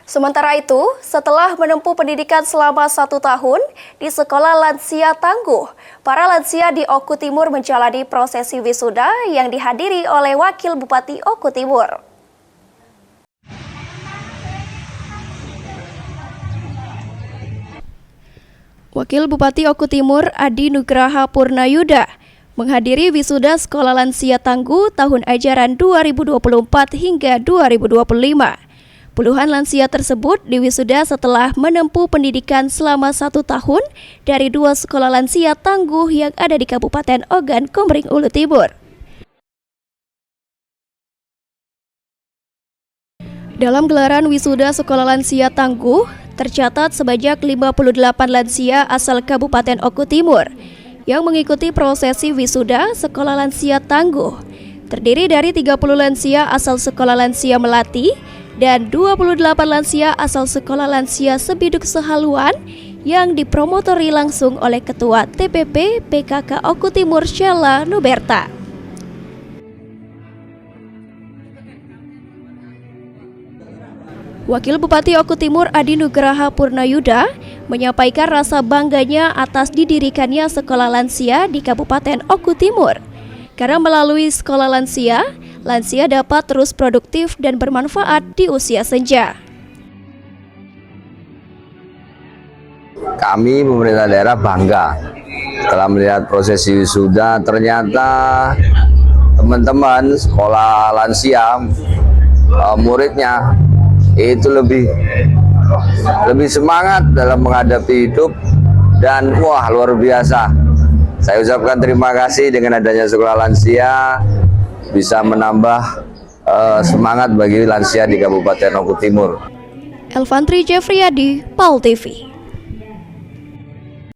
Sementara itu, setelah menempuh pendidikan selama 1 tahun di Sekolah Lansia Tangguh, para lansia di Oku Timur menjalani prosesi wisuda yang dihadiri oleh Wakil Bupati Oku Timur. Wakil Bupati Oku Timur Adi Nugraha Purnayuda menghadiri wisuda Sekolah Lansia Tangguh tahun ajaran 2024 hingga 2025. Puluhan lansia tersebut diwisuda setelah menempuh pendidikan selama 1 tahun dari 2 sekolah lansia tangguh yang ada di Kabupaten Ogan Komering Ulu Timur. Dalam gelaran wisuda Sekolah Lansia Tangguh, tercatat sebanyak 58 lansia asal Kabupaten Oku Timur yang mengikuti prosesi wisuda Sekolah Lansia Tangguh. Terdiri dari 30 lansia asal Sekolah Lansia Melati dan 28 lansia asal Sekolah Lansia Sebiduk Sehaluan yang dipromotori langsung oleh Ketua TPP PKK Oku Timur Sheila Nuberta. Wakil Bupati Oku Timur Adi Nugraha Purnayuda menyampaikan rasa bangganya atas didirikannya Sekolah Lansia di Kabupaten Oku Timur. Karena melalui Sekolah Lansia, lansia dapat terus produktif dan bermanfaat di usia senja. Kami pemerintah daerah bangga setelah melihat prosesi wisuda, ternyata teman-teman sekolah lansia, muridnya itu lebih semangat dalam menghadapi hidup dan wah luar biasa. Saya ucapkan terima kasih dengan adanya sekolah lansia bisa menambah semangat bagi lansia di Kabupaten Oku Timur. Elvantri Jeffriyadi, PAL TV.